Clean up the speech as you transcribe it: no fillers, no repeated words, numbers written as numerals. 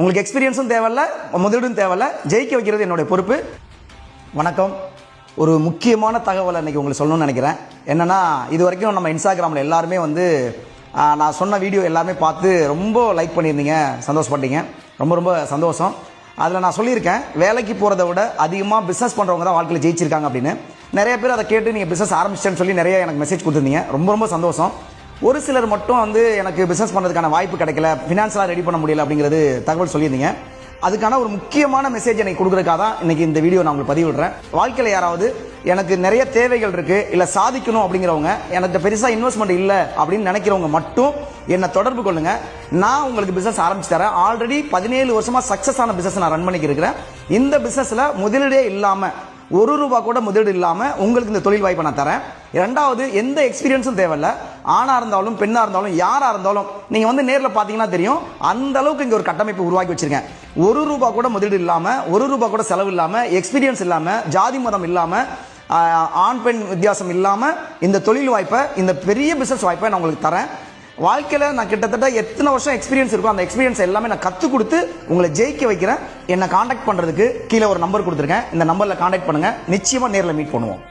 உங்களுக்கு எக்ஸ்பீரியன்ஸும் தேவையில்ல, முதலீடும் தேவையில்ல, ஜெயிக்க வைக்கிறது என்னுடைய பொறுப்பு. வணக்கம். ஒரு முக்கியமான தகவலை இன்னைக்கு உங்களுக்கு சொல்லணும்னு நினைக்கிறேன். என்னன்னா, இது வரைக்கும் நம்ம இன்ஸ்டாகிராமில் எல்லாருமே நான் சொன்ன வீடியோ எல்லாமே பார்த்து ரொம்ப லைக் பண்ணியிருந்தீங்க, சந்தோஷப்பட்டீங்க. ரொம்ப ரொம்ப சந்தோஷம். அதில் நான் சொல்லியிருக்கேன், வேலைக்கு போகிறத விட அதிகமாக பிஸ்னஸ் பண்ணுறவங்க தான் வாழ்க்கையில் ஜெயிச்சிருக்காங்க அப்படின்னு. நிறைய பேர் அதை கேட்டு நீங்கள் பிஸ்னஸ் ஆரம்பிச்சிட்டேன்னு சொல்லி நிறைய எனக்கு மெசேஜ் கொடுத்துருந்தீங்க. ரொம்ப ரொம்ப சந்தோஷம். ஒரு சிலர் மட்டும் எனக்கு பிஸ்னஸ் பண்ணுறதுக்கான வாய்ப்பு கிடைக்கல, ஃபினான்ஸியலாக ரெடி பண்ண முடியல அப்படிங்கிறது தகவல் சொல்லியிருந்தீங்க. அதுக்கான ஒரு முக்கியமான மெசேஜ் எனக்கு கொடுக்குறதுக்காக தான் இன்னைக்கு இந்த வீடியோ நான் உங்களுக்கு பதிவிடுறேன். வாழ்க்கையில் யாராவது எனக்கு நிறைய தேவைகள் இருக்கு, இல்லை சாதிக்கணும் அப்படிங்கிறவங்க, எனக்கு பெருசாக இன்வெஸ்ட்மெண்ட் இல்லை அப்படின்னு நினைக்கிறவங்க மட்டும் என்னை தொடர்பு கொள்ளுங்க. நான் உங்களுக்கு பிசினஸ் ஆரம்பிச்சு தரேன். ஆல்ரெடி 17 வருஷமா சக்சஸ் ஆன பிசினஸ் நான் ரன் பண்ணிக்கிறேன். இந்த பிசினஸ்ல முதலீடே இல்லாம, ₹1 கூட முதலீடு இல்லாம உங்களுக்கு இந்த தொழில் வாய்ப்பை நான் தரேன். இரண்டாவது, எந்த எக்ஸ்பீரியன்ஸும் தேவையில்ல. ஆணா இருந்தாலும் பெண்ணா இருந்தாலும் யாரா இருந்தாலும் நீங்க நேரில் பாத்தீங்கன்னா தெரியும், அந்த அளவுக்கு இங்க ஒரு கட்டமைப்பு உருவாக்கி வச்சிருக்கேன். ₹1 கூட முதலீடு இல்லாம, ₹1 கூட செலவு இல்லாம, எக்ஸ்பீரியன்ஸ் இல்லாம, ஜாதி மதம் இல்லாம, ஆண் பெண் வித்தியாசம் இல்லாம இந்த தொழில் வாய்ப்பை, இந்த பெரிய பிசினஸ் வாய்ப்பை நான் உங்களுக்கு தரேன். வாழ்க்கையில் நான் கிட்டத்தட்ட எத்தனை வருஷம் எக்ஸ்பீரியன்ஸ் இருக்கும், அந்த எக்ஸ்பீரியன்ஸ் எல்லாமே நான் கற்றுக் கொடுத்து உங்களை ஜெயிக்க வைக்கிறேன். என்னை காண்டாக்ட் பண்ணுறதுக்கு கீழே ஒரு நம்பர் கொடுத்துருக்கேன். இந்த நம்பரில் காண்டாக்ட் பண்ணுங்கள். நிச்சயமாக நேரில் மீட் பண்ணுவோம்.